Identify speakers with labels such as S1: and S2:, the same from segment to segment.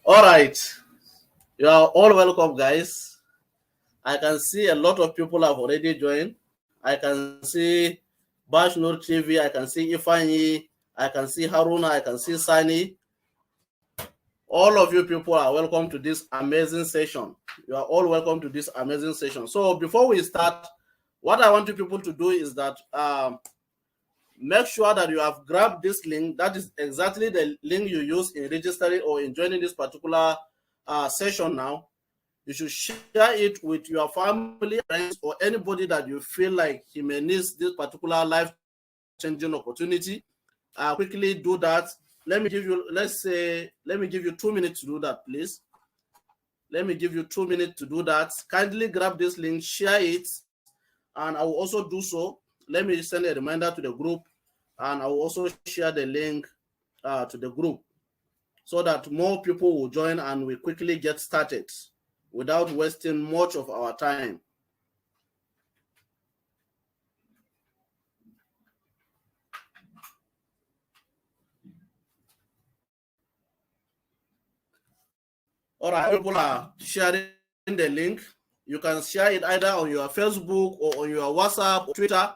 S1: All right. You are all welcome, guys. I can see a lot of people have already joined. I can see Bash Nur TV. I can see Ifani. I can see Haruna. I can see Sani. All of you people are welcome to this amazing session. You are all welcome to this amazing session. So before we start, what I want you people to do is that make sure that you have grabbed this link. That is exactly the link you use in registering or in joining this particular session now. You should share it with your family, friends, or anybody that you feel like he may need this particular life-changing opportunity. Quickly do that. Let me give you 2 minutes to do that, please. Let me give you 2 minutes to do that. Kindly grab this link, share it, and I will also do so. Let me send a reminder to the group, and I will also share the link to the group so that more people will join and we quickly get started without wasting much of our time. All right, people are sharing the link. You can share it either on your Facebook or on your WhatsApp or Twitter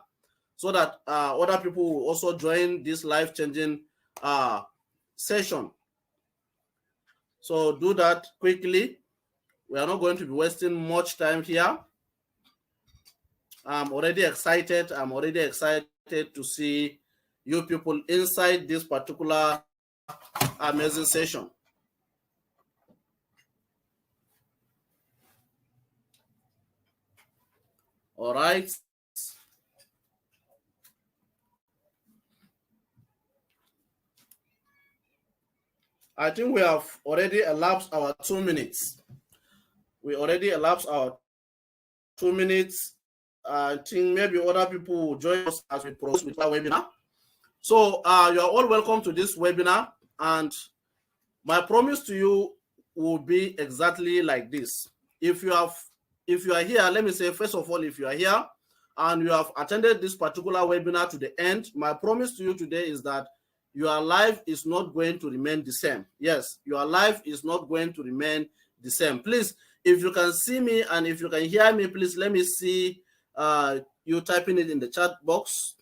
S1: so that other people will also join this life-changing session. So do that quickly. We are not going to be wasting much time here. I'm already excited. I'm already excited to see you people inside this particular amazing session. All right. I think we have already elapsed our 2 minutes. We already elapsed our 2 minutes. I think maybe other people will join us as we proceed with our webinar. So you are all welcome to this webinar, and my promise to you will be exactly like this. If you are here, let me say first of all, if you are here and you have attended this particular webinar to the end, my promise to you today is that your life is not going to remain the same. Yes, your life is not going to remain the same. Please, if you can see me and if you can hear me, please let me see you typing it in the chat box.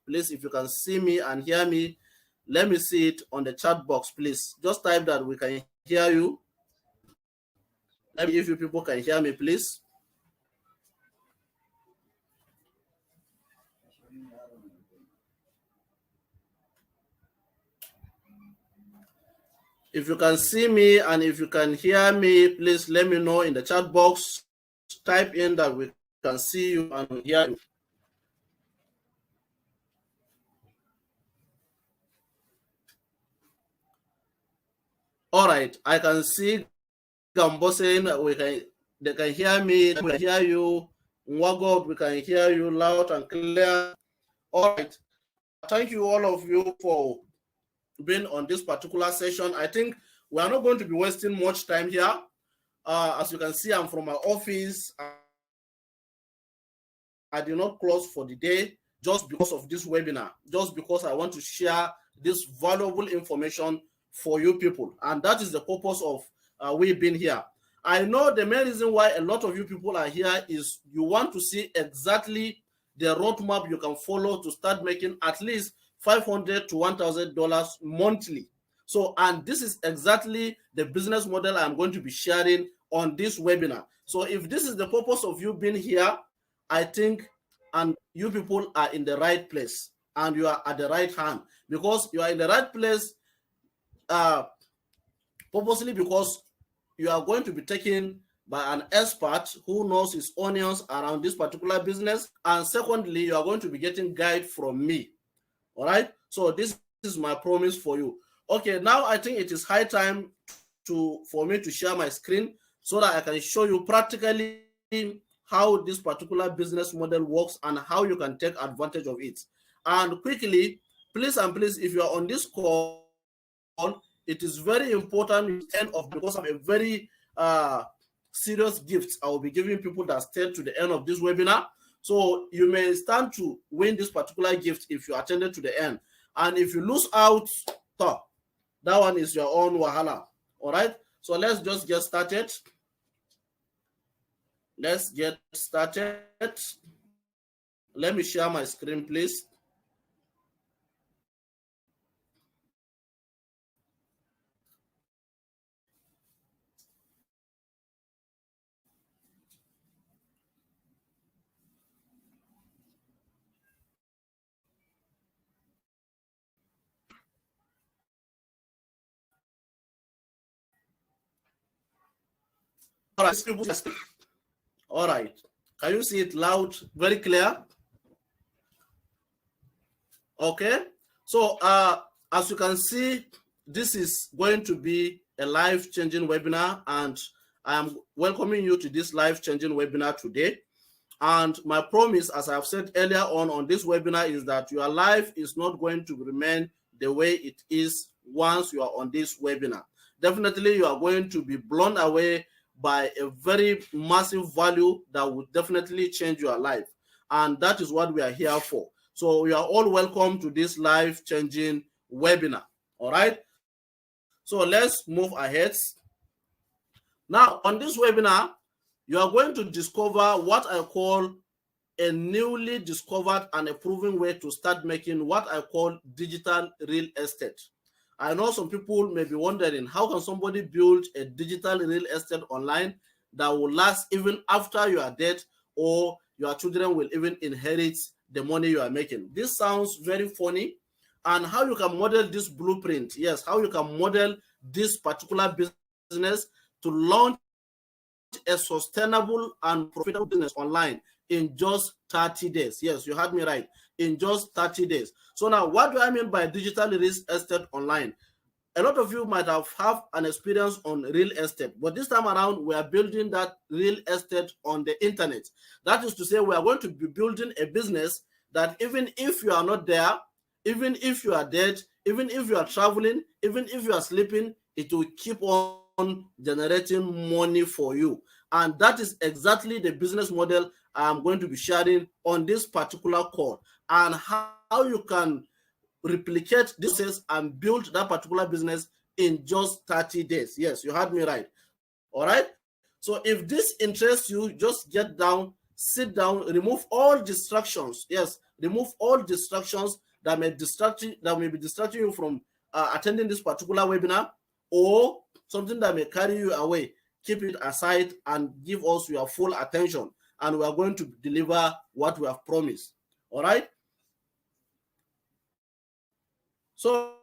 S1: Please, if you can see me and hear me, let me see it on the chat box, please. Just type that we can hear you. Let me, if you people can hear me, please. If you can see me and if you can hear me, please let me know in the chat box. Type in that we can see you and hear you. All right, I can see Gambo saying that they can hear me, we can hear you. Nwagod, we can hear you loud and clear. All right, thank you all of you for being on this particular session. I think we are not going to be wasting much time here. As you can see, I'm from my office. I did not close for the day just because of this webinar, just because I want to share this valuable information for you people. And that is the purpose of we being here. I know the main reason why a lot of you people are here is you want to see exactly the roadmap you can follow to start making at least $500 to $1,000 monthly. So, and this is exactly the business model I'm going to be sharing on this webinar. So if this is the purpose of you being here, I think, and you people are in the right place and you are at the right hand, because you are in the right place purposely because you are going to be taken by an expert who knows his onions around this particular business. And secondly, you are going to be getting guide from me. All right. So this is my promise for you. Okay, now I think it is high time for me to share my screen so that I can show you practically how this particular business model works and how you can take advantage of it. And quickly, please and please, if you are on this call, it is very important end of because of a very serious gift I will be giving people that stay to the end of this webinar. So you may stand to win this particular gift if you attended to the end. And if you lose out, that one is your own wahala. All right. So let's just get started. Let's get started. Let me share my screen, please. All right. All right. Can you see it loud, very clear? Okay. So as you can see, this is going to be a life-changing webinar, and I am welcoming you to this life-changing webinar today. And my promise, as I've said earlier on this webinar, is that your life is not going to remain the way it is once you are on this webinar. Definitely, you are going to be blown away by a very massive value that will definitely change your life. And that is what we are here for. So you are all welcome to this life-changing webinar. All right. So let's move ahead. Now, on this webinar, you are going to discover what I call a newly discovered and a proven way to start making what I call digital real estate. I know some people may be wondering, how can somebody build a digital real estate online that will last even after you are dead, or your children will even inherit the money you are making? This sounds very funny. And how you can model this blueprint, yes, how you can model this particular business to launch a sustainable and profitable business online in just 30 days. Yes, you heard me right. In just 30 days. So now, what do I mean by digital real estate online? A lot of you might have an experience on real estate, but this time around, we are building that real estate on the internet. That is to say, we are going to be building a business that even if you are not there, even if you are dead, even if you are traveling, even if you are sleeping, it will keep on generating money for you. And that is exactly the business model I'm going to be sharing on this particular call, and how you can replicate this and build that particular business in just 30 days. Yes, you heard me right. All right. So if this interests you, just get down, sit down, remove all distractions. Yes, remove all distractions that may be distracting you from attending this particular webinar, or something that may carry you away. Keep it aside and give us your full attention, and we are going to deliver what we have promised. All right. So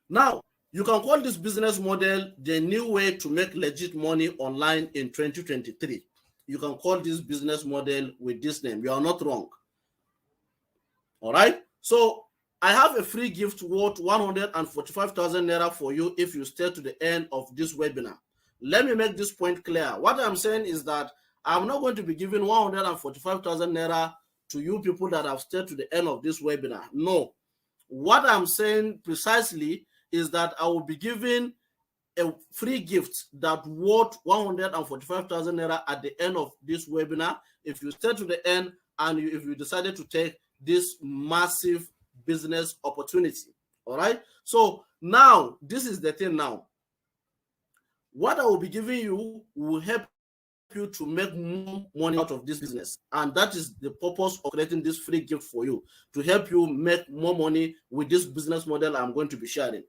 S1: now you can call this business model the new way to make legit money online in 2023. You can call this business model with this name. You are not wrong. All right. So I have a free gift worth 145,000 Naira for you if you stay to the end of this webinar. Let me make this point clear. What I'm saying is that I'm not going to be giving 145,000 Naira to you people that have stayed to the end of this webinar. No. What I'm saying precisely is that I will be giving a free gift that worth 145,000 Naira at the end of this webinar if you stay to the end and if you decided to take this massive business opportunity. All right. So now, this is the thing now. What I will be giving you will help you to make more money out of this business, and that is the purpose of creating this free gift for you, to help you make more money with this business model I'm going to be sharing.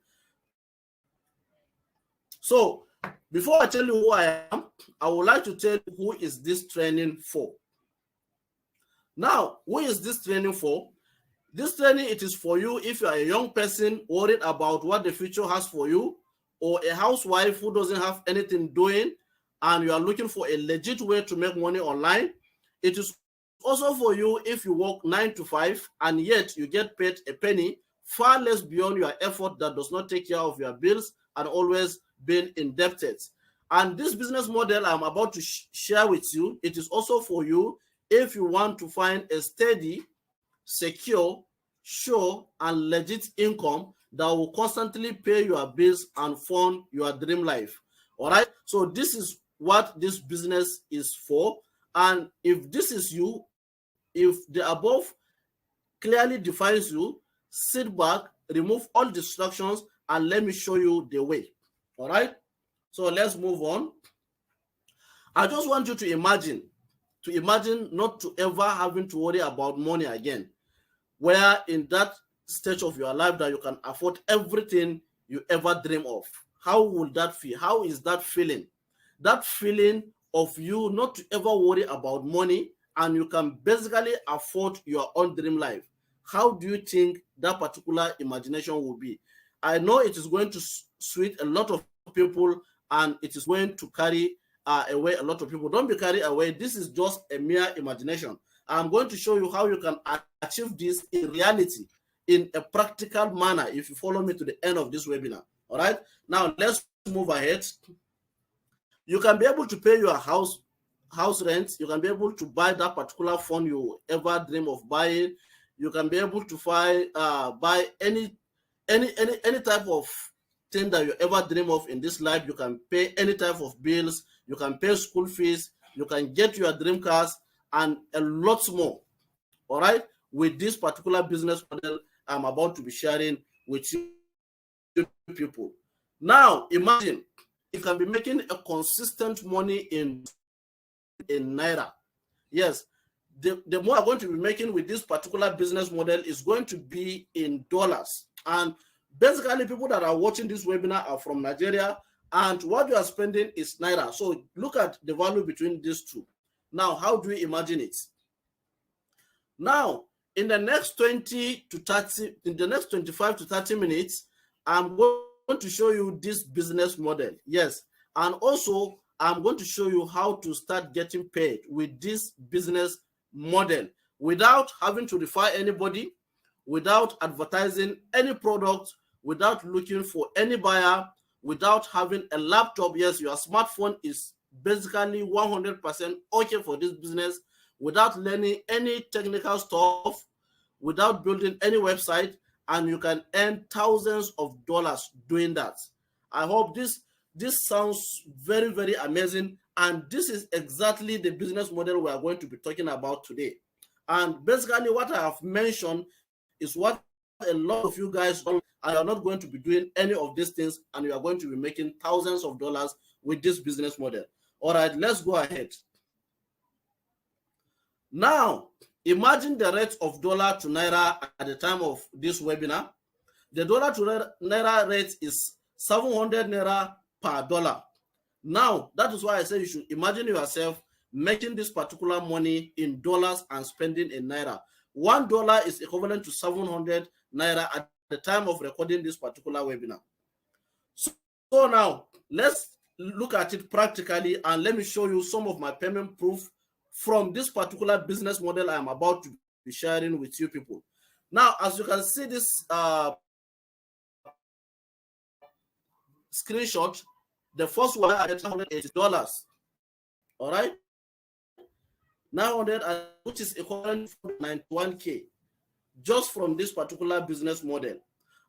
S1: So before I tell you who I am, I would like to tell you who is this training for. Now, who is this training for? This training, it is for you if you are a young person worried about what the future has for you, or a housewife who doesn't have anything doing and you are looking for a legit way to make money online. It is also for you if you work 9 to 5 and yet you get paid a penny, far less beyond your effort, that does not take care of your bills and always being indebted. And this business model I'm about to share with you, it is also for you if you want to find a steady, secure, sure, and legit income that will constantly pay your bills and fund your dream life. All right. So this is what this business is for. And if this is you, if the above clearly defines you, sit back, remove all distractions, and let me show you the way. All right. So let's move on. I just want you to imagine not to ever having to worry about money again, where in that stage of your life that you can afford everything you ever dream of. How will that feel? How is that feeling? That feeling of you not to ever worry about money and you can basically afford your own dream life. How do you think that particular imagination will be? I know it is going to sweet a lot of people and it is going to carry away a lot of people. Don't be carried away. This is just a mere imagination. I'm going to show you how you can achieve this in reality, in a practical manner, if you follow me to the end of this webinar. All right. Now let's move ahead. You can be able to pay your house rent. You can be able to buy that particular phone you ever dream of buying. You can be able to buy any type of thing that you ever dream of in this life. You can pay any type of bills. You can pay school fees. You can get your dream cars and a lot more. All right, with this particular business model I'm about to be sharing with you people. Now imagine you can be making a consistent money in naira. Yes, the more I'm going to be making with this particular business model is going to be in dollars. And basically people that are watching this webinar are from Nigeria, and what you are spending is naira. So look at the value between these two. Now, how do you imagine it? Now, in the next 20 to 30, in the next 25 to 30 minutes, I'm going to show you this business model. Yes, and also I'm going to show you how to start getting paid with this business model without having to refer anybody, without advertising any product, without looking for any buyer, without having a laptop. Yes, your smartphone is basically 100% okay for this business, without learning any technical stuff, without building any website, and you can earn thousands of dollars doing that. I hope this sounds very, very amazing, and this is exactly the business model we are going to be talking about today. And basically what I have mentioned is what a lot of you guys don't, and you're not going to be doing any of these things, and you are going to be making thousands of dollars with this business model. All right, let's go ahead. Now, imagine the rate of dollar to naira at the time of this webinar. The dollar to naira rate is 700 naira per dollar. Now, that is why I say you should imagine yourself making this particular money in dollars and spending in naira. $1 is equivalent to 700 naira at the time of recording this particular webinar. So now, let's look at it practically, and let me show you some of my payment proof from this particular business model I am about to be sharing with you people. Now, as you can see this screenshot, the first one I get $180. All right, 900, which is equivalent to 91K, just from this particular business model.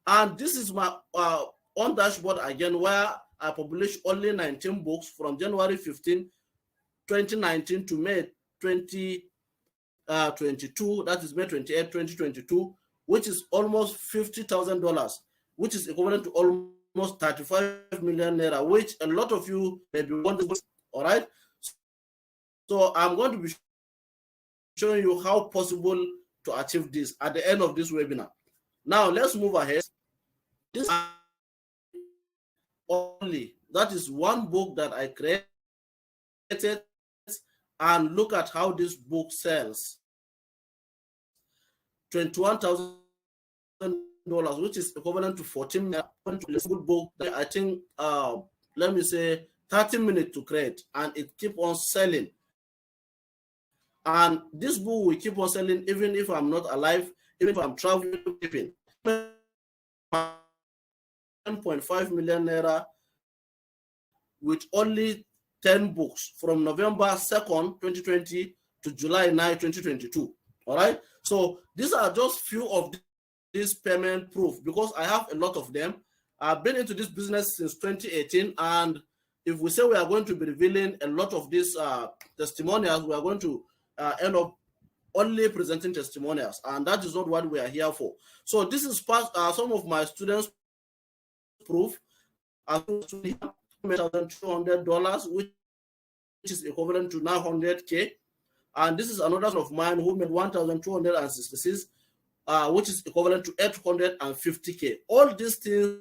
S1: And this is my on dashboard again, where I publish only 19 books from January 15, 2019 to May 2022, that is May 28, 2022, which is almost $50,000, which is equivalent to almost 35 million naira, which a lot of you may be wondering. All right, so I'm going to be showing you how possible to achieve this at the end of this webinar. Now let's move ahead. This only, that is one book that I created, and look at how this book sells. $21,000, which is equivalent to 14 minutes. It's a good book that I think let me say 30 minutes to create, and it keep on selling. And this book will keep on selling even if I'm not alive, even if I'm traveling. 1.5 million naira with only 10 books from November 2nd, 2020 to July 9, 2022. All right. So these are just few of these payment proof, because I have a lot of them. I've been into this business since 2018. And if we say we are going to be revealing a lot of these testimonials, we are going to end up only presenting testimonials. And that is not what we are here for. So this is some of my students proof. $1,200, which is equivalent to 900K. And this is another son of mine who made 1,266, which is equivalent to 850K. All these things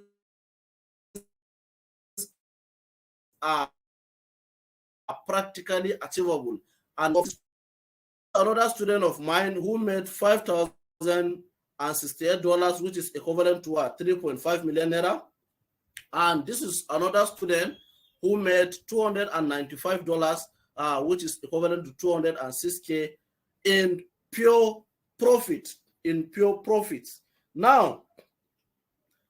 S1: are practically achievable. And another student of mine who made $5,068, which is equivalent to 3.5 million naira. And this is another student who made $295, which is equivalent to 206K in pure profit. Now,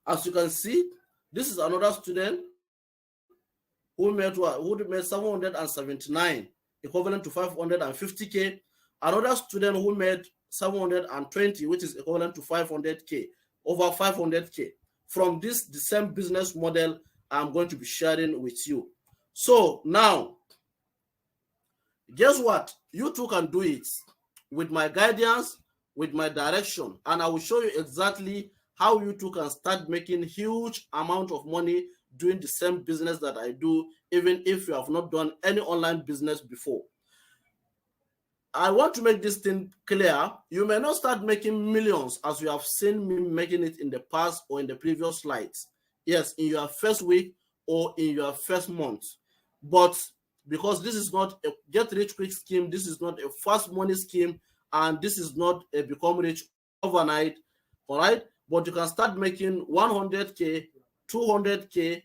S1: as you can see, this is another student who made 779, equivalent to 550K. Another student who made 720, which is equivalent to 500K, over 500K. From the same business model I'm going to be sharing with you. So now, guess what? You too can do it with my guidance, with my direction, and I will show you exactly how you too can start making huge amount of money doing the same business that I do, even if you have not done any online business before. I want to make this thing clear. You may not start making millions as you have seen me making it in the past or in the previous slides. Yes, in your first week or in your first month. But because this is not a get-rich-quick scheme, this is not a fast money scheme, and this is not a become rich overnight, all right? But you can start making 100K, 200K,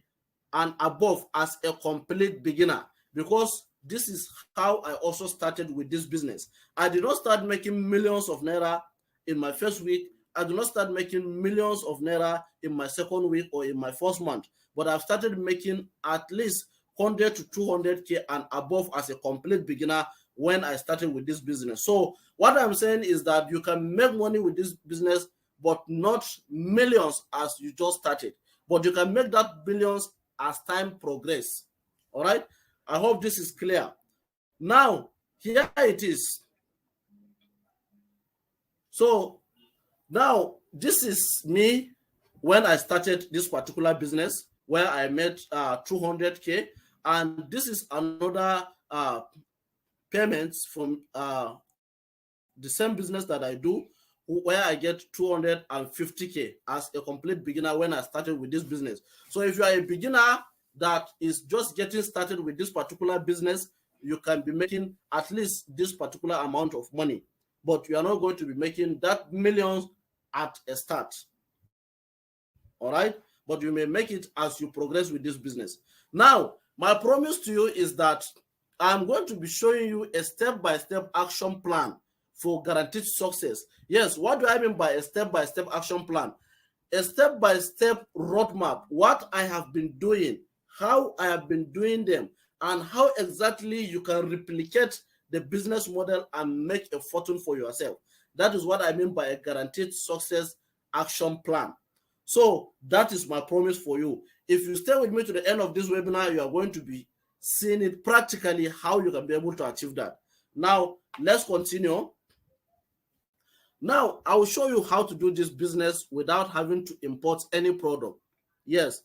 S1: and above as a complete beginner, because this is how I also started with this business. I did not start making millions of naira in my first week. I did not start making millions of naira in my second week or in my first month, but I've started making at least 100 to 200K and above as a complete beginner when I started with this business. So what I'm saying is that you can make money with this business, but not millions as you just started. But you can make that billions as time progresses. All right? I hope this is clear. Now, here it is. So now this is me when I started this particular business where I made 200K, and this is another payments from the same business that I do, where I get 250K as a complete beginner when I started with this business. So if you are a beginner that is just getting started with this particular business, you can be making at least this particular amount of money, but you are not going to be making that millions at a start. All right, but you may make it as you progress with this business. Now, my promise to you is that I'm going to be showing you a step-by-step action plan for guaranteed success. Yes, what do I mean by a step-by-step action plan? A step-by-step roadmap, what I have been doing, how I have been doing them, and how exactly you can replicate the business model and make a fortune for yourself. That is what I mean by a guaranteed success action plan. So that is my promise for you. If you stay with me to the end of this webinar, you are going to be seeing it practically how you can be able to achieve that. Now, let's continue. Now, I will show you how to do this business without having to import any product. Yes,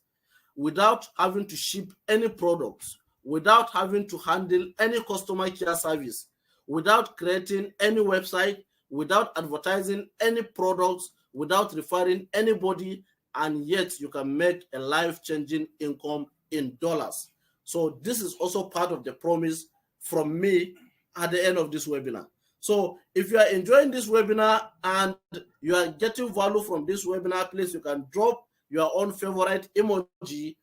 S1: without having to ship any products, without having to handle any customer care service, without creating any website, without advertising any products, without referring anybody, and yet you can make a life-changing income in dollars. So this is also part of the promise from me at the end of this webinar. So if you are enjoying this webinar and you are getting value from this webinar, please, you can drop your own favorite emoji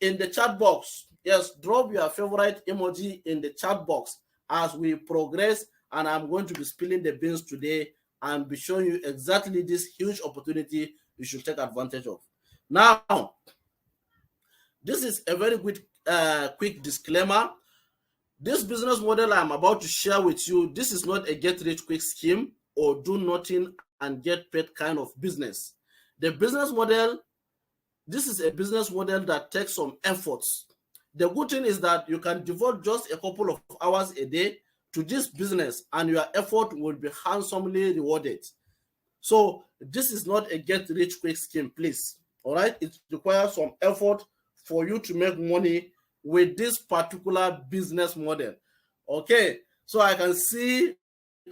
S1: in the chat box. Yes, drop your favorite emoji in the chat box as we progress, and I'm going to be spilling the beans today and be showing you exactly this huge opportunity you should take advantage of. Now, this is a very good quick disclaimer. This business model I'm about to share with you, this is not a get-rich-quick scheme or do nothing and get paid kind of business. The business model, this is a business model that takes some efforts. The good thing is that you can devote just a couple of hours a day to this business and your effort will be handsomely rewarded. So this is not a get-rich-quick scheme, please. All right, it requires some effort for you to make money with this particular business model. Okay, so I can see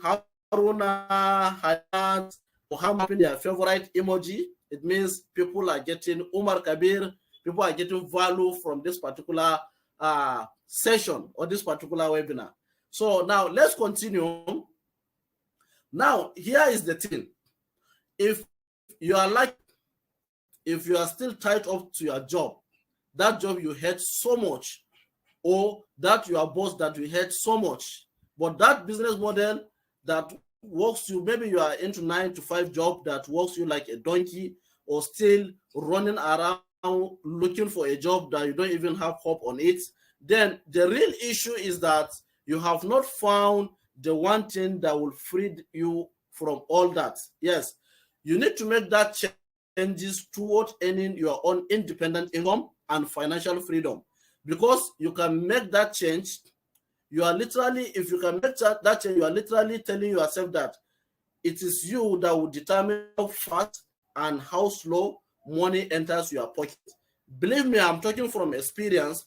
S1: Haruna, Hayat, Muhammad, their favorite emoji. It means people are getting Umar Kabir, people are getting value from this particular session or this particular webinar. So now let's continue. Now, here is the thing. If you are like, if you are still tied up to your job, that job you hate so much, or that your boss that you hate so much, but that business model that works you, maybe you are into 9 to 5 job that works you like a donkey, or still running around looking for a job that you don't even have hope on it, then the real issue is that you have not found the one thing that will free you from all that. Yes, you need to make that changes towards earning your own independent income and financial freedom, because you can make that change. You are literally, if you can make that change, you are literally telling yourself that it is you that will determine how fast and how slow money enters your pocket. Believe me, I'm talking from experience.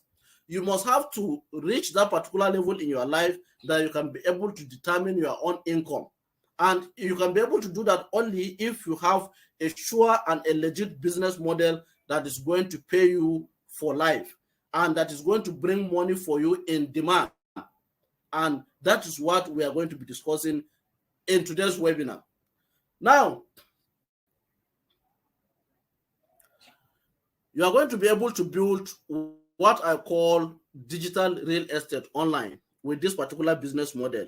S1: You must have to reach that particular level in your life that you can be able to determine your own income. And you can be able to do that only if you have a sure and a legit business model that is going to pay you for life and that is going to bring money for you in demand. And that is what we are going to be discussing in today's webinar. Now, you are going to be able to build what I call digital real estate online with this particular business model,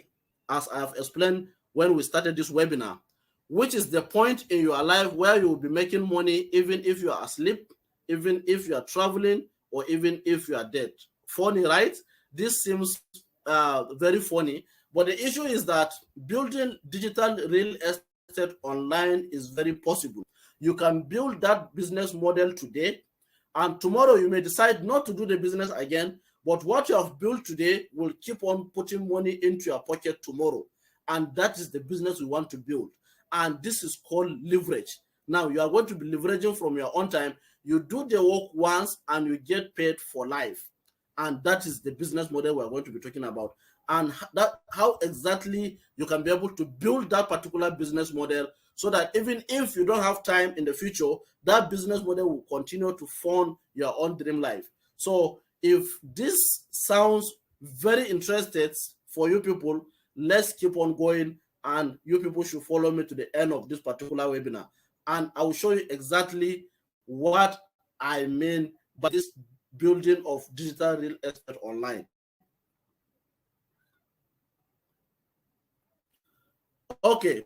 S1: as I have explained when we started this webinar, which is the point in your life where you will be making money even if you are asleep, even if you are traveling, or even if you are dead. Funny, right? This seems very funny, but the issue is that building digital real estate online is very possible. You can build that business model today, and tomorrow you may decide not to do the business again, but what you have built today will keep on putting money into your pocket tomorrow. And that is the business we want to build. And this is called leverage. Now, you are going to be leveraging from your own time. You do the work once and you get paid for life. And that is the business model we're going to be talking about. And that how exactly you can be able to build that particular business model so that even if you don't have time in the future, that business model will continue to fund your own dream life. So if this sounds very interesting for you people, let's keep on going, and you people should follow me to the end of this particular webinar. And I will show you exactly what I mean by this building of digital real estate online. Okay,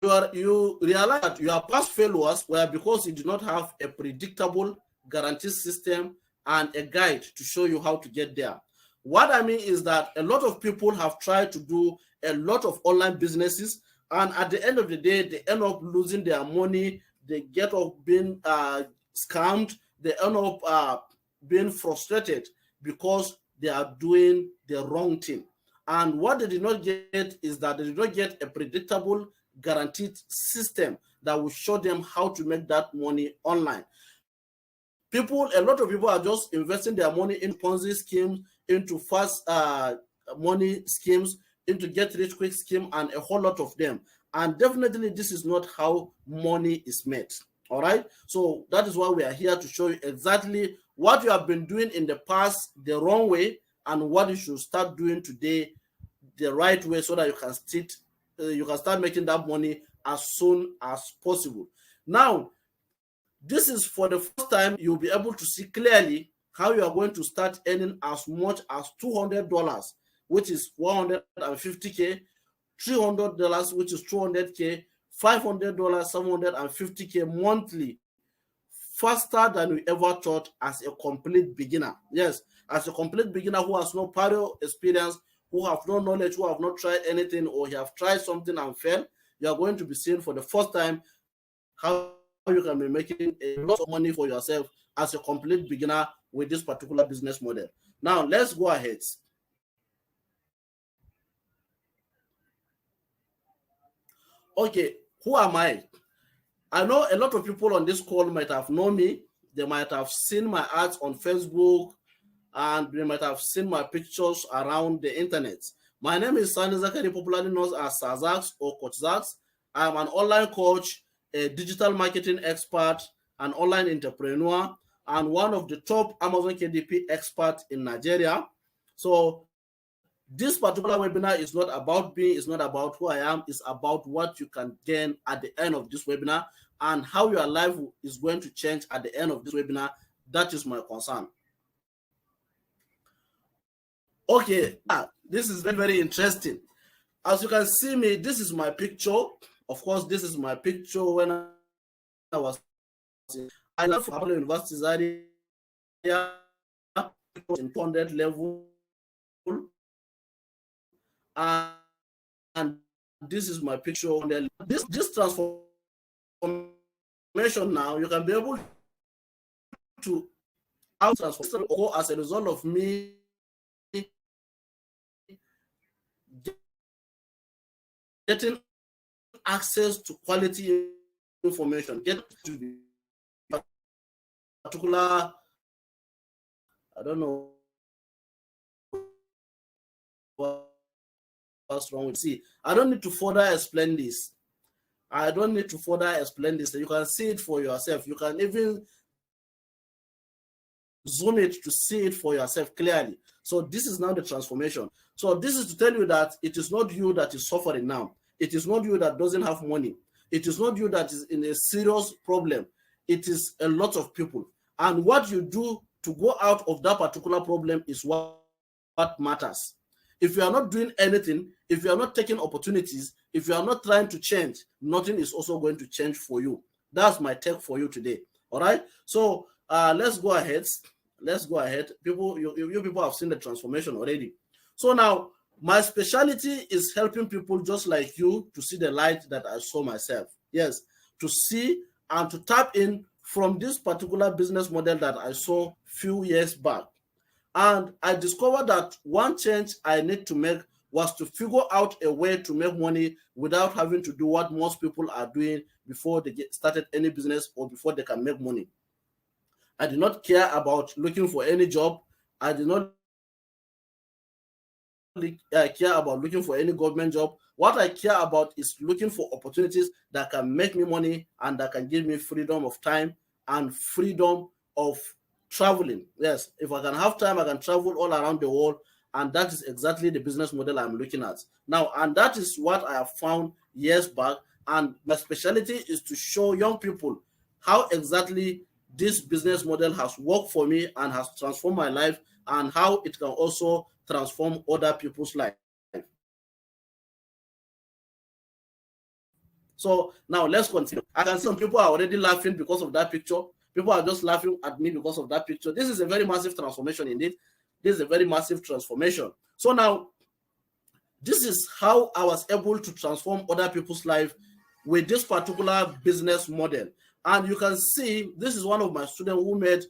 S1: you realize that your past failures were because you did not have a predictable guarantee system and a guide to show you how to get there. What I mean is that a lot of people have tried to do a lot of online businesses, and at the end of the day, they end up losing their money. They get up being scammed. They end up being frustrated because they are doing the wrong thing. And what they did not get is that they did not get a predictable, guaranteed system that will show them how to make that money online. A lot of people are just investing their money in Ponzi schemes, into fast money schemes, into get rich quick scheme, and a whole lot of them. And definitely this is not how money is made. All right. So that is why we are here to show you exactly what you have been doing in the past the wrong way and what you should start doing today the right way, so that you can start making that money as soon as possible. Now, this is for the first time you'll be able to see clearly how you are going to start earning as much as $200, which is 150K, $300, which is 200K, $500, 750K monthly, faster than you ever thought as a complete beginner. Yes, as a complete beginner who has no prior experience, who have no knowledge, who have not tried anything, or you have tried something and failed, you are going to be seeing for the first time how you can be making a lot of money for yourself as a complete beginner with this particular business model. Now, let's go ahead. Okay, who am I? I know a lot of people on this call might have known me. They might have seen my ads on Facebook, and they might have seen my pictures around the internet. My name is Sani Zakari, popularly known as Sazax or Coach Zax. I'm an online coach, a digital marketing expert, an online entrepreneur, and one of the top Amazon KDP experts in Nigeria. So this particular webinar is not about me, it's not about who I am, it's about what you can gain at the end of this webinar and how your life is going to change at the end of this webinar. That is my concern. Okay, this is very, very interesting. As you can see me, this is my picture. Of course, this is my picture when I was in Apollo University Zaria in 200 level. And this is my picture. This transformation now, you can be able to transform as a result of me getting access to quality information, get to be particular, I don't know what's wrong with see. I don't need to further explain this. I don't need to further explain this. You can see it for yourself. You can even zoom it to see it for yourself clearly. So this is now the transformation. So this is to tell you that it is not you that is suffering now. It is not you that doesn't have money. It is not you that is in a serious problem. It is a lot of people. And what you do to go out of that particular problem is what matters. If you are not doing anything, if you are not taking opportunities, if you are not trying to change, nothing is also going to change for you. That's my take for you today. All right. So let's go ahead. Let's go ahead. People, you people have seen the transformation already. So now my specialty is helping people just like you to see the light that I saw myself. Yes, to see and to tap in from this particular business model that I saw few years back. And I discovered that one change I need to make was to figure out a way to make money without having to do what most people are doing before they get started any business or before they can make money. I did not care about looking for any job. I did not care about looking for any government job. What I care about is looking for opportunities that can make me money and that can give me freedom of time and freedom of traveling. Yes, if I can have time, I can travel all around the world. And that is exactly the business model I'm looking at now. And that is what I have found years back. And my specialty is to show young people how exactly this business model has worked for me and has transformed my life, and how it can also transform other people's life. So now let's continue. I can see some people are already laughing because of that picture. People are just laughing at me because of that picture. This is a very massive transformation indeed. This is a very massive transformation. So now, this is how I was able to transform other people's life with this particular business model. And you can see, this is one of my students who made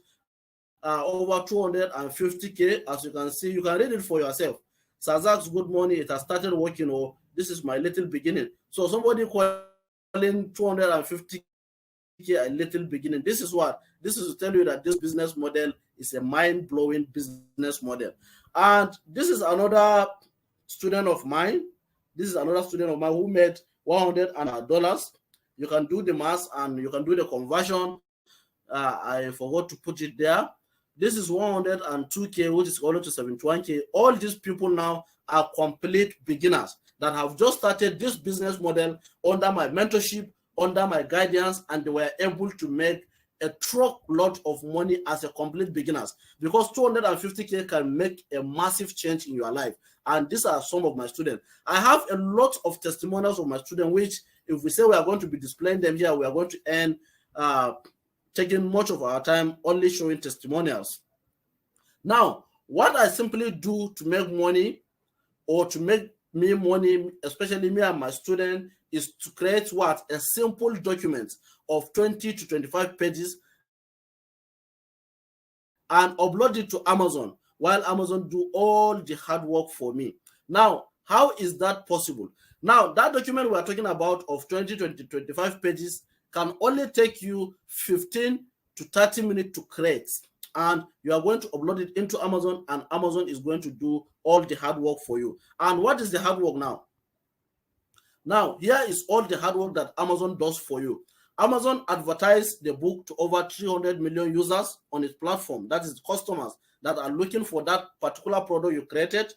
S1: over 250K. As you can see, you can read it for yourself. Sazax, good morning. It has started working. Oh, this is my little beginning. So somebody calling 250K a little beginning. This is what? This is to tell you that this business model is a mind-blowing business model. And this is another student of mine. This is another student of mine who made $100. You can do the math and you can do the conversion. I forgot to put it there. This is 102K, which is equal to 71K. All these people now are complete beginners that have just started this business model under my mentorship, under my guidance, and they were able to make a truckload of money as a complete beginners, because 250K can make a massive change in your life. And these are some of my students. I have a lot of testimonials of my students, which if we say we are going to be displaying them here, we are going to end taking much of our time only showing testimonials. Now, what I simply do to make money, or to make me money, especially me and my student, is to create what? A simple document of 20 to 25 pages and upload it to Amazon, while Amazon do all the hard work for me. Now, how is that possible? Now, that document we are talking about of 20 to 25 pages, can only take you 15 to 30 minutes to create. And you are going to upload it into Amazon, and Amazon is going to do all the hard work for you. And what is the hard work now? Now, here is all the hard work that Amazon does for you. Amazon advertised the book to over 300 million users on its platform. That is customers that are looking for that particular product you created.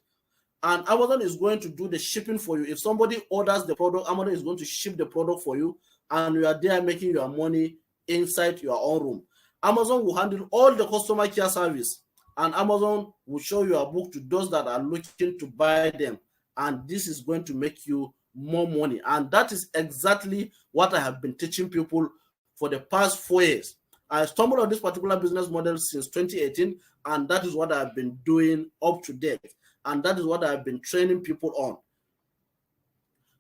S1: And Amazon is going to do the shipping for you. If somebody orders the product, Amazon is going to ship the product for you, and you are there making your money inside your own room. Amazon will handle all the customer care service, and Amazon will show your book to those that are looking to buy them. And this is going to make you more money. And that is exactly what I have been teaching people for the past 4 years. I stumbled on this particular business model since 2018, and that is what I've been doing up to date. And that is what I've been training people on.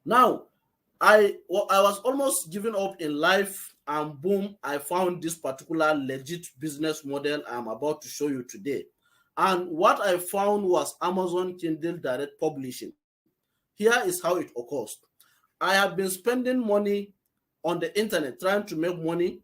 S1: Now, I was almost giving up in life, and boom, I found this particular legit business model I'm about to show you today. And what I found was Amazon Kindle Direct Publishing. Here is how it occurs. I have been spending money on the internet trying to make money,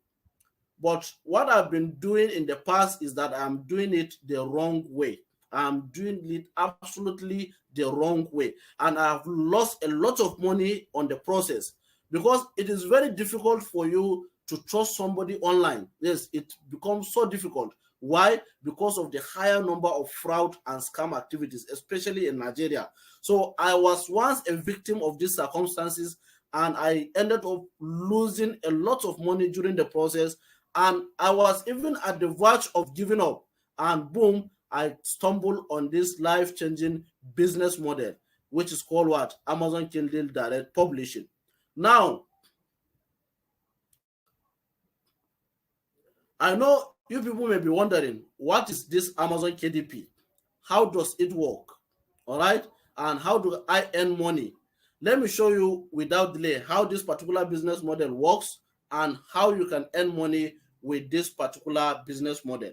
S1: but what I've been doing in the past is that I'm doing it the wrong way. I'm doing it absolutely the wrong way. And I've lost a lot of money on the process, because it is very difficult for you to trust somebody online. Yes, it becomes so difficult. Why? Because of the higher number of fraud and scam activities, especially in Nigeria. So I was once a victim of these circumstances, and I ended up losing a lot of money during the process. And I was even at the verge of giving up. And boom, I stumbled on this life-changing business model, which is called what? Amazon Kindle Direct Publishing. Now, I know you people may be wondering, what is this Amazon KDP? How does it work? All right. And how do I earn money? Let me show you without delay how this particular business model works and how you can earn money with this particular business model.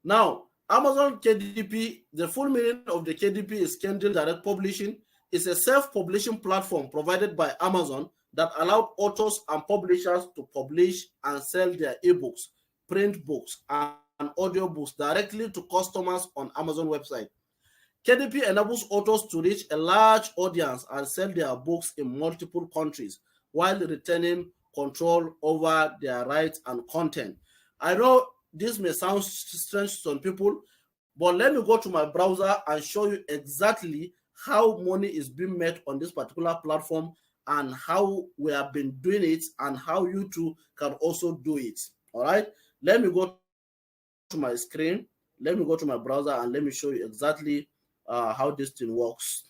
S1: Now, Amazon KDP, the full meaning of the KDP is Kindle Direct Publishing. It's a self-publishing platform provided by Amazon that allowed authors and publishers to publish and sell their ebooks, print books, and audiobooks directly to customers on Amazon website. KDP enables authors to reach a large audience and sell their books in multiple countries while retaining control over their rights and content. I know this may sound strange to some people, but let me go to my browser and show you exactly how money is being made on this particular platform and how we have been doing it and how you too can also do it. All right, let me go to my screen. Let me go to my browser and let me show you exactly how this thing works.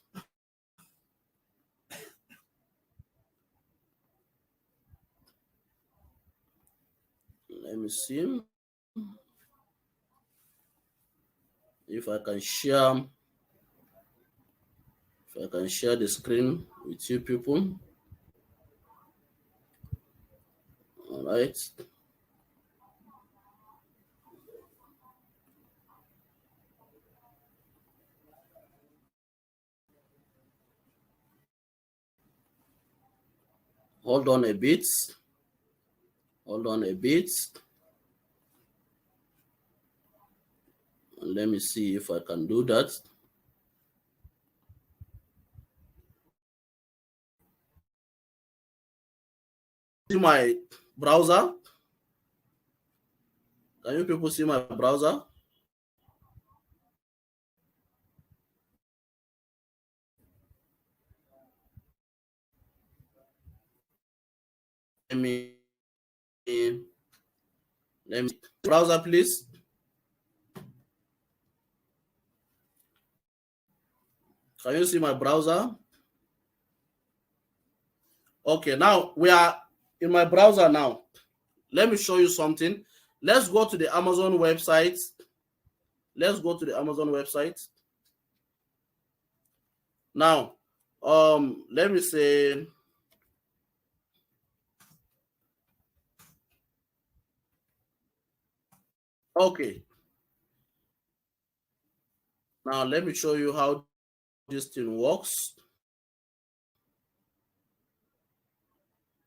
S1: Let me see if I can share the screen with you people. All right. Hold on a bit. Hold on a bit. And let me see if I can do that. See my browser? Can you people see my browser? Let me browser, please. Can you see my browser? Okay, now we are in my browser now. Let me show you something. Let's go to the Amazon website. Let's go to the Amazon website. Now, let me say, okay. Now let me show you how this thing works.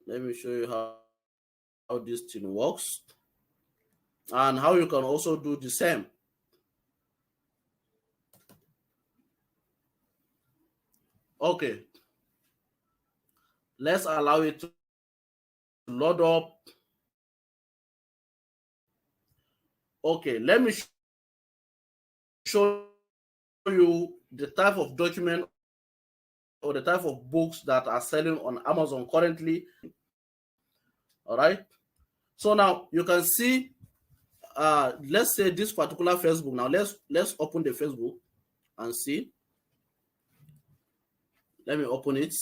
S1: Let me show you how this thing works and how you can also do the same. Okay, let's allow it to load up. Okay, let me show you the type of document or the type of books that are selling on Amazon currently. All right. So now you can see, let's say this particular Facebook. Now let's open the Facebook and see. Let me open it.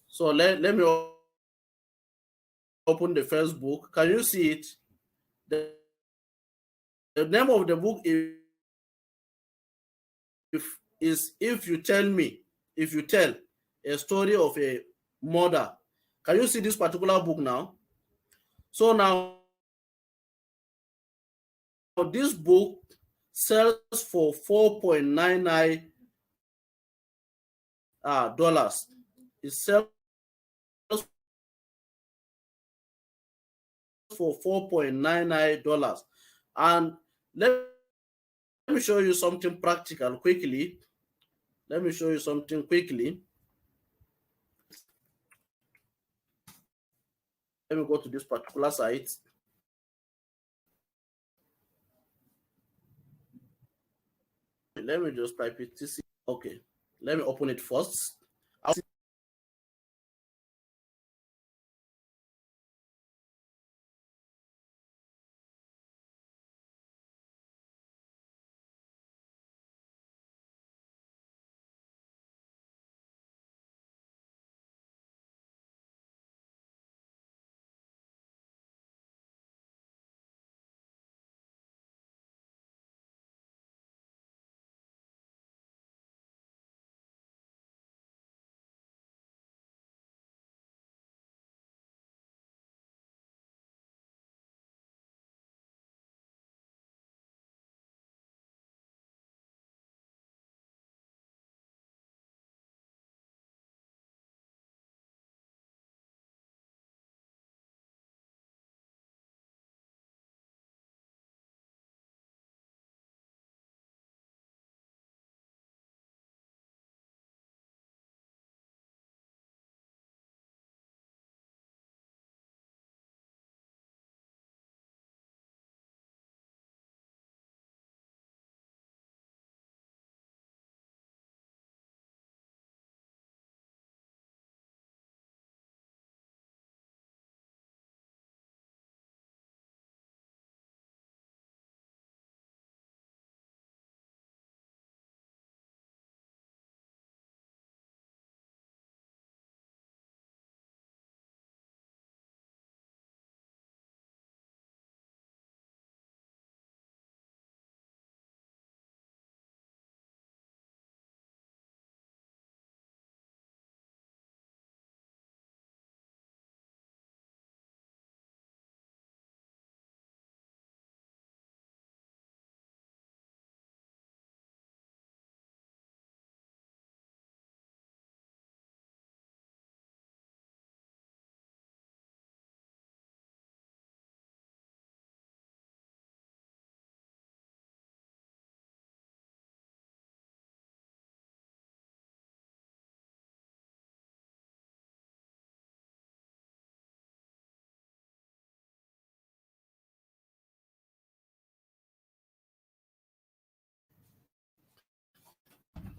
S1: So let me open the Facebook. Can you see it? The name of the book is If You Tell a Story of a Murder. Can you see this particular book now? So now this book sells for $4.99 dollars. It sells for $4.99. And let me show you something practical quickly. Let me show you something quickly. Let me go to this particular site. Let me just type it. Okay, let me open it first.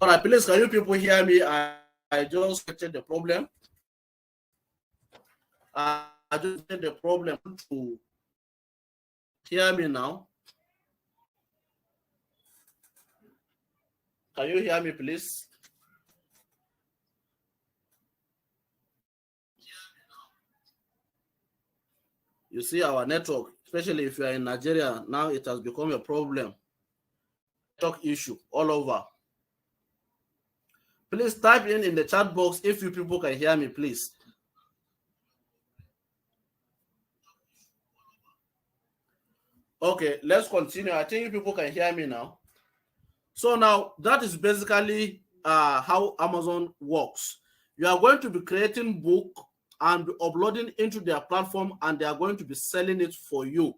S1: All right, please, can you people hear me? I just checked the problem. I just checked the problem to hear me now. Can you hear me, please? You see our network, especially if you are in Nigeria, now it has become a problem. Network issue all over. Please type in the chat box if you people can hear me, please. Okay, let's continue. I think people can hear me now. So now that is basically how Amazon works. You are going to be creating book and uploading into their platform, and they are going to be selling it for you.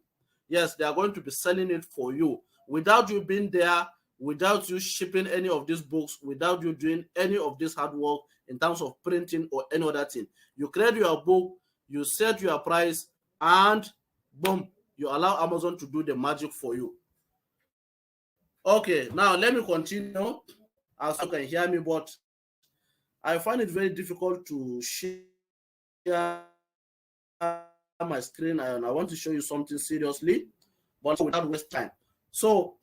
S1: Yes, they are going to be selling it for you without you being there, without you shipping any of these books, without you doing any of this hard work in terms of printing or any other thing. You create your book, you set your price, and boom, you allow Amazon to do the magic for you. Okay, now let me continue as you can hear me, but I find it very difficult to share my screen and I want to show you something seriously, but without waste time. So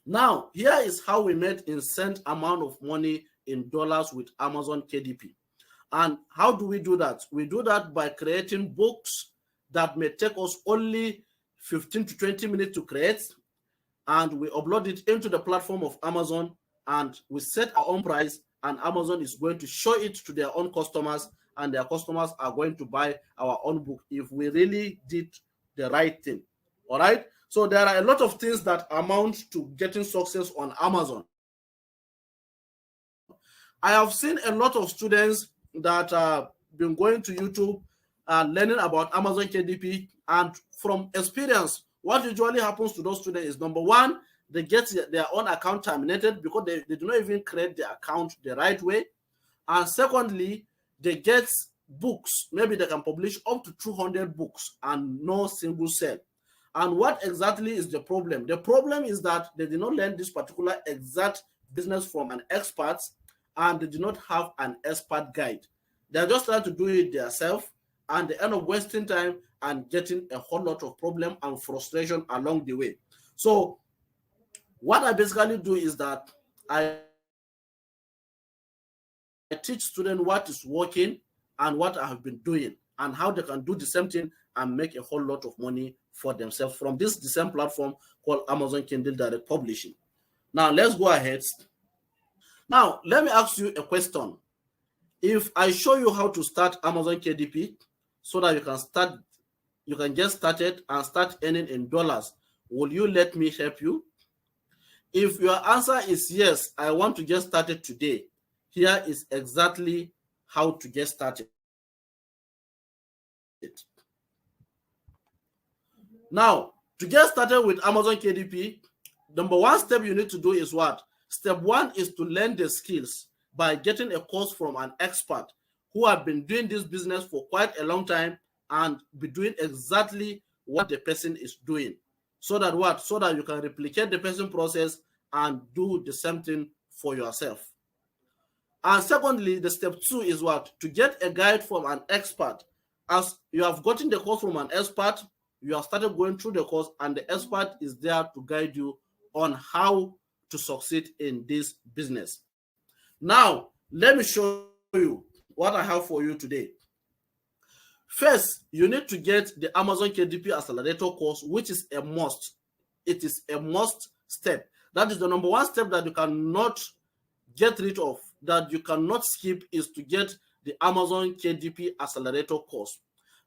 S1: now here is how we made insane amount of money in dollars with Amazon KDP. And how do we do that? We do that by creating books that may take us only 15 to 20 minutes to create, and we upload it into the platform of Amazon, and we set our own price, and Amazon is going to show it to their own customers, and their customers are going to buy our own book if we really did the right thing. All right. So there are a lot of things that amount to getting success on Amazon. I have seen a lot of students that have been going to YouTube and learning about Amazon KDP, and from experience, what usually happens to those students is, number one, they get their own account terminated because they do not even create the account the right way. And secondly, they get books. Maybe they can publish up to 200 books and no single sale. And what exactly is the problem? The problem is that they did not learn this particular exact business from an expert, and they do not have an expert guide. They're just trying to do it themselves, and they end up wasting time and getting a whole lot of problem and frustration along the way. So what I basically do is that I teach students what is working and what I have been doing and how they can do the same thing and make a whole lot of money for themselves from the same platform called Amazon Kindle Direct Publishing. Now let's go ahead. Now let me ask you a question. If I show you how to start Amazon KDP so that you can get started and start earning in dollars, will you let me help you? If your answer is yes, I want to get started today, here is exactly how to get started. Now, to get started with Amazon KDP, number one step you need to do is what? Step one is to learn the skills by getting a course from an expert who have been doing this business for quite a long time and be doing exactly what the person is doing. So that what? So that you can replicate the person process and do the same thing for yourself. And secondly, the step two is what? To get a guide from an expert. As you have gotten the course from an expert, you have started going through the course, and the expert is there to guide you on how to succeed in this business. Now, let me show you what I have for you today. First, you need to get the Amazon KDP Accelerator course, which is a must. It is a must step. That is the number one step that you cannot get rid of, that you cannot skip, is to get the Amazon KDP Accelerator course.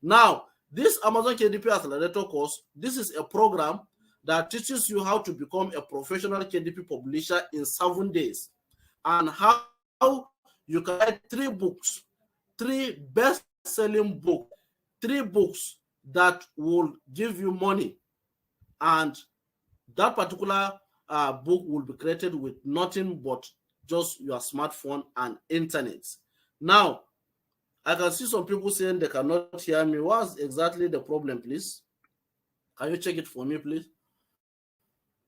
S1: Now, this Amazon KDP Accelerator course, this is a program that teaches you how to become a professional KDP publisher in 7 days, and how you can write 3 books, 3 best-selling books, 3 books that will give you money, and that particular book will be created with nothing but just your smartphone and internet. Now, I can see some people saying they cannot hear me. What's exactly the problem, please? Can you check it for me, please?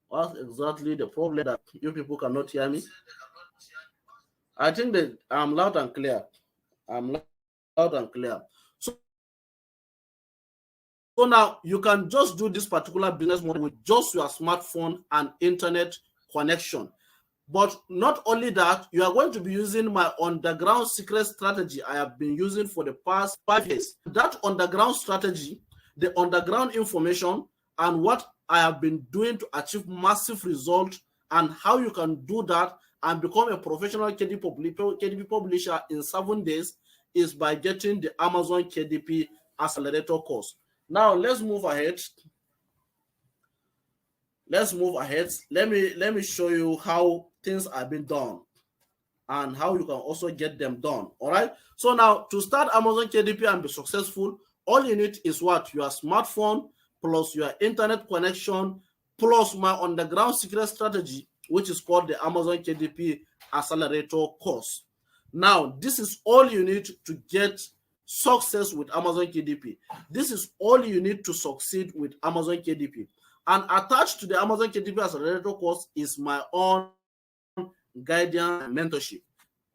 S1: What's exactly the problem that you people cannot hear me? I think that I'm loud and clear. I'm loud and clear. So now you can just do this particular business model with just your smartphone and internet connection. But not only that, you are going to be using my underground secret strategy I have been using for the past 5 years. That underground strategy, the underground information, and what I have been doing to achieve massive results, and how you can do that and become a professional KDP publisher in 7 days, is by getting the Amazon KDP Accelerator course. Now, let's move ahead. let's move ahead. Let me show you how things are being done and how you can also get them done. All right. So now to start Amazon KDP and be successful, all you need is what? Your smartphone plus your internet connection plus my underground secret strategy, which is called the Amazon KDP Accelerator course. Now, this is all you need to get success with Amazon KDP. This is all you need to succeed with Amazon KDP. And attached to the Amazon KDP Accelerator course is my own guidance and mentorship.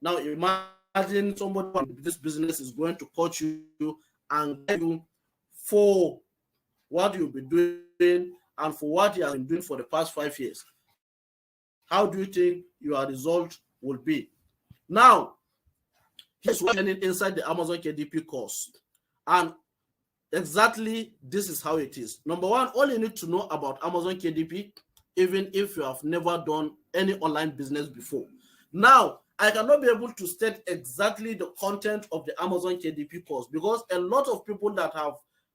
S1: Now, imagine somebody from this business is going to coach you and guide you for what you'll be doing and for what you have been doing for the past 5 years. How do you think your result will be? Now, here's what learning inside the Amazon KDP course. And exactly this is how it is. Number one, all you need to know about Amazon KDP, even if you have never done any online business before. Now, I cannot be able to state exactly the content of the Amazon KDP course because a lot of people that have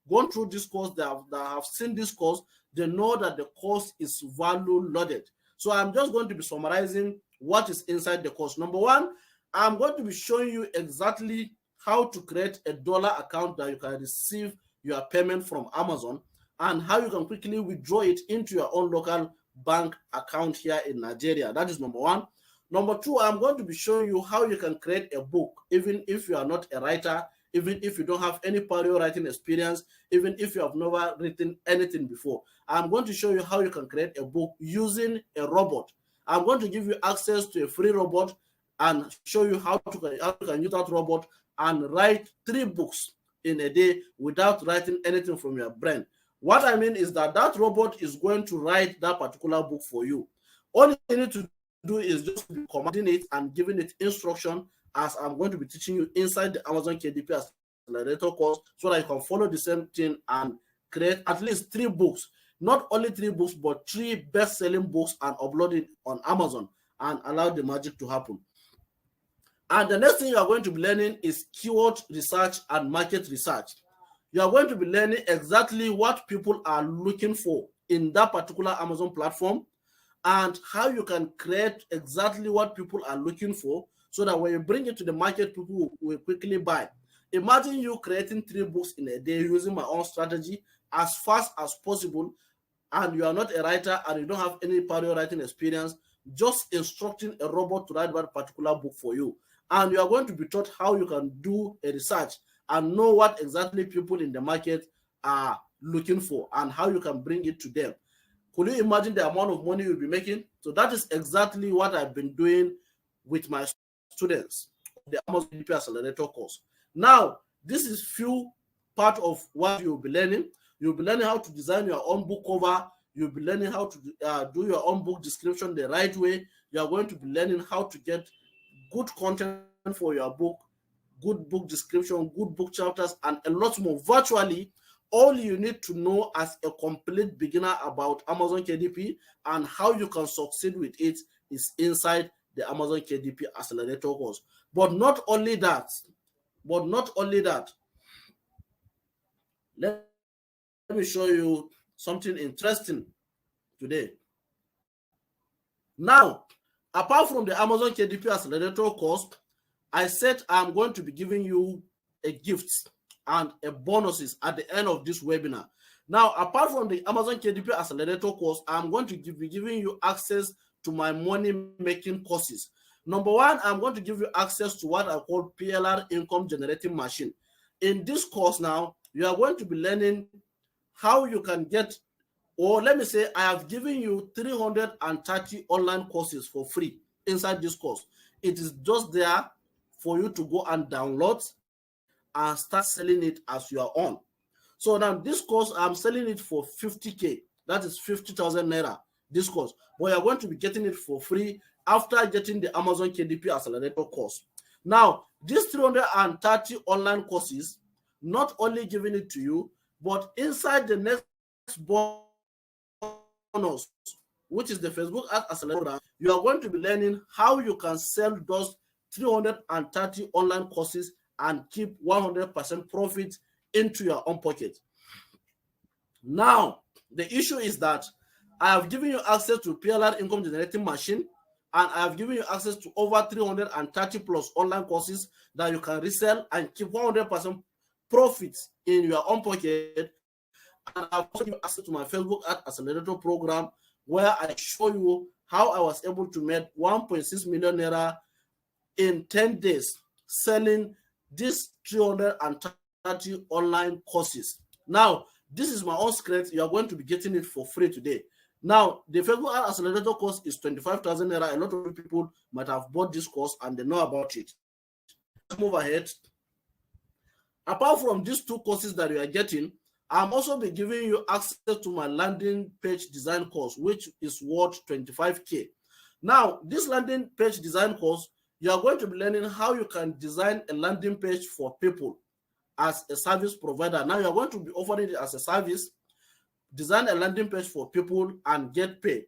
S1: gone through this course, that have seen this course, they know that the course is value loaded. So I'm just going to be summarizing what is inside the course. Number one, I'm going to be showing you exactly how to create a dollar account that you can receive your payment from Amazon and how you can quickly withdraw it into your own local bank account here in Nigeria. That is number one. Number two, I'm going to be showing you how you can create a book, even if you are not a writer, even if you don't have any prior writing experience, even if you have never written anything before. I'm going to show you how you can create a book using a robot. I'm going to give you access to a free robot and show you how you can use that robot and write 3 books in a day without writing anything from your brain. What I mean is that that robot is going to write that particular book for you. All you need to do is just be commanding it and giving it instruction, as I'm going to be teaching you inside the Amazon KDP Accelerator course, so that you can follow the same thing and create at least 3 books. Not only 3 books, but 3 best-selling books and upload it on Amazon and allow the magic to happen. And the next thing you are going to be learning is keyword research and market research. You are going to be learning exactly what people are looking for in that particular Amazon platform and how you can create exactly what people are looking for so that when you bring it to the market, people will quickly buy. Imagine you creating 3 books in a day using my own strategy as fast as possible, and you are not a writer and you don't have any prior writing experience, just instructing a robot to write that particular book for you. And you are going to be taught how you can do a research and know what exactly people in the market are looking for and how you can bring it to them. Could you imagine the amount of money you'll be making? So that is exactly what I've been doing with my students, the Amazon KDP Accelerator course. Now, this is few part of what you'll be learning. You'll be learning how to design your own book cover. You'll be learning how to do your own book description the right way. You are going to be learning how to get good content for your book, good book description, good book chapters, and a lot more. Virtually, all you need to know as a complete beginner about Amazon KDP and how you can succeed with it is inside the Amazon KDP Accelerator course. But not only that, let me show you something interesting today. Now, apart from the Amazon KDP Accelerator course, I said I'm going to be giving you a gift and a bonuses at the end of this webinar. Now, apart from the Amazon KDP Accelerator course, I'm going to be giving you access to my money-making courses. Number one, I'm going to give you access to what I call PLR Income Generating Machine. In this course now, you are going to be learning how you can get, or let me say, I have given you 330 online courses for free inside this course. It is just there for you to go and download and start selling it as you are on. So now this course, I'm selling it for 50K. That is 50,000 Naira, this course. But you're going to be getting it for free after getting the Amazon KDP Accelerator course. Now, these 330 online courses, not only giving it to you, but inside the next bonus, which is the Facebook Ads Accelerator, you are going to be learning how you can sell those 330 online courses and keep 100% profit into your own pocket. Now, the issue is that I have given you access to PLR income generating machine, and I have given you access to over 330 plus online courses that you can resell and keep 100% profits in your own pocket. And I've also given you access to my Facebook Ad Accelerator program, where I show you how I was able to make 1.6 million naira in 10 days selling these 330 online courses. Now, this is my own script. You are going to be getting it for free today. Now, the Facebook Ad Accelerator course is 25,000 naira. A lot of people might have bought this course and they know about it. Let's move ahead. Apart from these two courses that you are getting, I'm also be giving you access to my landing page design course, which is worth 25K. Now, this landing page design course, you are going to be learning how you can design a landing page for people as a service provider. Now, you're going to be offering it as a service, design a landing page for people and get paid.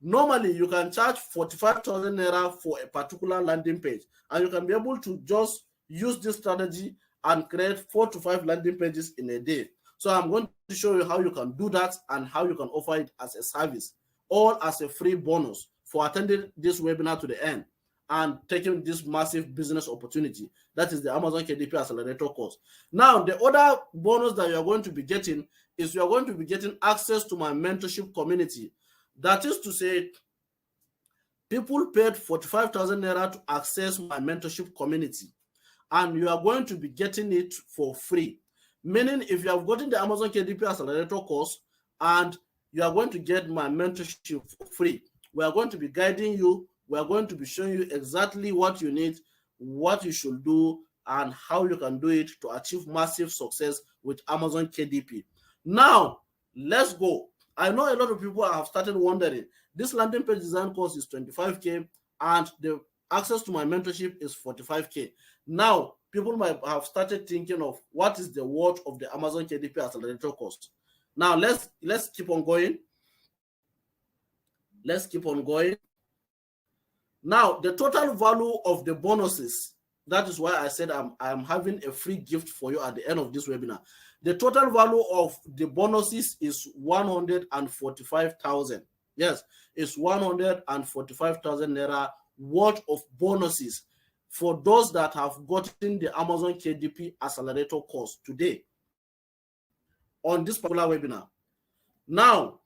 S1: Normally, you can charge 45,000 naira for a particular landing page, and you can be able to just use this strategy and create 4 to 5 landing pages in a day. So I'm going to show you how you can do that and how you can offer it as a service, all as a free bonus for attending this webinar to the end and taking this massive business opportunity. That is the Amazon KDP Accelerator course. Now, the other bonus that you're going to be getting is you're going to be getting access to my mentorship community. That is to say, people paid 45,000 naira to access my mentorship community, and you are going to be getting it for free. Meaning, if you have gotten the Amazon KDP Accelerator course and you are going to get my mentorship for free, we are going to be guiding you. We are going to be showing you exactly what you need, what you should do, and how you can do it to achieve massive success with Amazon KDP. Now, let's go. I know a lot of people have started wondering, this landing page design course is 25K and the access to my mentorship is 45K. Now, people might have started thinking of what is the worth of the Amazon KDP Accelerator course. Now, let's keep on going. Let's keep on going. Now, the total value of the bonuses, that is why I said I'm having a free gift for you at the end of this webinar. The total value of the bonuses is 145,000. Yes, it's 145,000 naira worth of bonuses for those that have gotten the Amazon KDP Accelerator course today on this particular webinar. Now,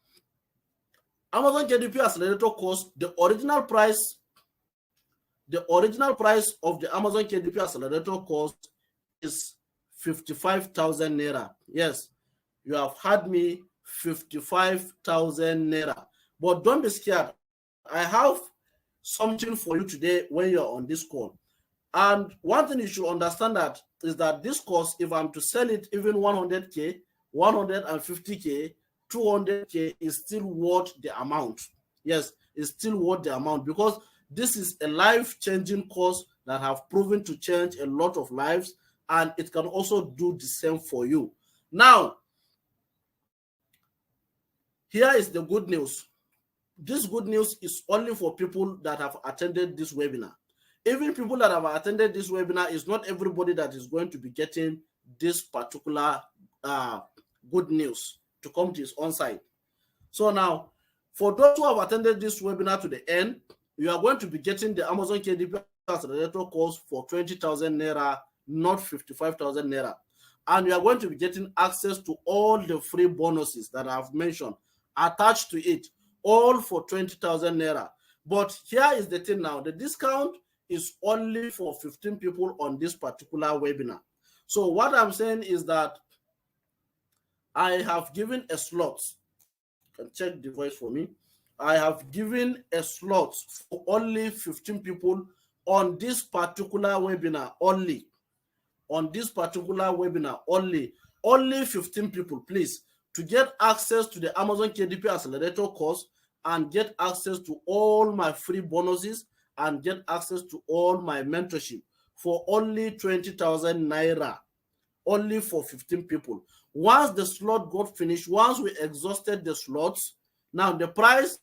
S1: Amazon KDP Accelerator course, the original price of the Amazon KDP Accelerator course is 55,000 naira. Yes, you have had me, 55,000 naira. But don't be scared. I have something for you today when you're on this call. And one thing you should understand that is that this course, if I'm to sell it even 100K, 150K, 200K, is still worth the amount. Yes, it's still worth the amount because this is a life-changing course that have proven to change a lot of lives, and it can also do the same for you. Now, here is the good news. This good news is only for people that have attended this webinar. Even people that have attended this webinar, is not everybody that is going to be getting this particular good news to come to his own side. So now, for those who have attended this webinar to the end, you are going to be getting the Amazon KDP Accelerator course for 20,000 naira, not 55,000 naira. And you are going to be getting access to all the free bonuses that I have mentioned attached to it, all for 20,000 naira. But here is the thing now, the discount is only for 15 people on this particular webinar. So what I'm saying is that I have given a slot. You can check the voice for me. I have given a slot for only 15 people on this particular webinar only. On this particular webinar only 15 people, please, to get access to the Amazon KDP Accelerator course and get access to all my free bonuses and get access to all my mentorship for only 20,000 naira, only for 15 people. Once the slot got finished, once we exhausted the slots, now the price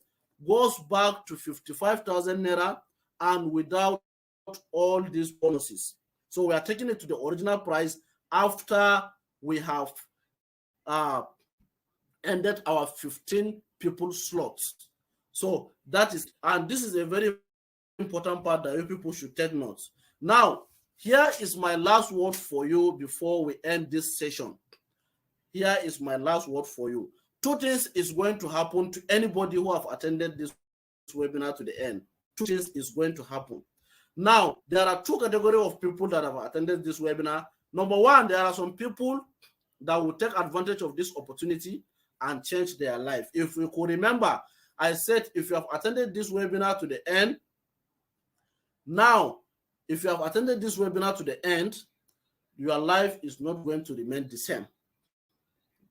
S1: goes back to 55,000 naira and without all these bonuses. So we are taking it to the original price after we have ended our 15 people slots. So that is, and this is a very important part that you people should take notes. Now, here is my last word for you before we end this session. Here is my last word for you. Two things is going to happen to anybody who have attended this webinar to the end. Two things is going to happen. Now, there are two categories of people that have attended this webinar. Number one, there are some people that will take advantage of this opportunity and change their life. If you could remember, I said if you have attended this webinar to the end, now, if you have attended this webinar to the end, your life is not going to remain the same.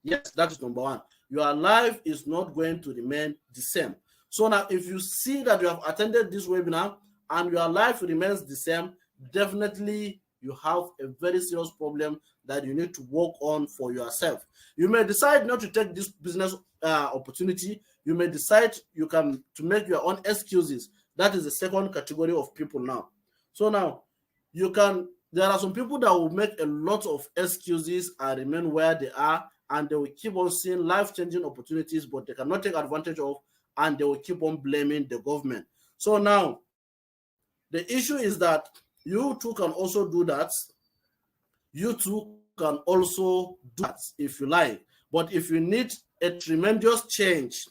S1: Yes, that is number one. Your life is not going to remain the same. So now, if you see that you have attended this webinar and your life remains the same, definitely you have a very serious problem that you need to work on for yourself. You may decide not to take this business opportunity. You may decide to make your own excuses. That is the second category of people now. So now, there are some people that will make a lot of excuses and remain where they are, and they will keep on seeing life-changing opportunities, but they cannot take advantage of, and they will keep on blaming the government. So now, the issue is that you too can also do that. You too can also do that if you like. But if you need a tremendous change,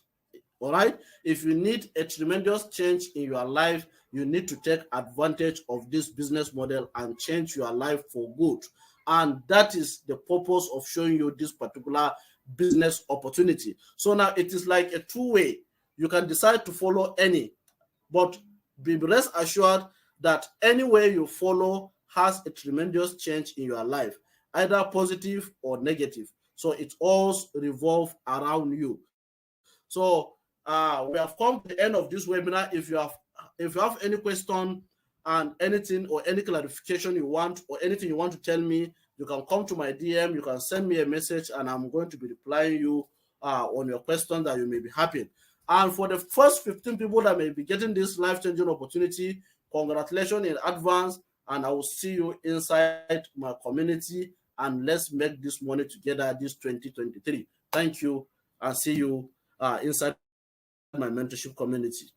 S1: all right, if you need a tremendous change in your life, you need to take advantage of this business model and change your life for good. And that is the purpose of showing you this particular business opportunity. So now it is like a two-way. You can decide to follow any, but be rest assured that any way you follow has a tremendous change in your life, either positive or negative. So it all revolves around you. So we have come to the end of this webinar. If you have any question and anything or any clarification you want or anything you want to tell me, you can come to my DM, you can send me a message, and I'm going to be replying you on your question that you may be having. And for the first 15 people that may be getting this life-changing opportunity, congratulations in advance, and I will see you inside my community, and let's make this money together this 2023. Thank you, and see you inside my mentorship community.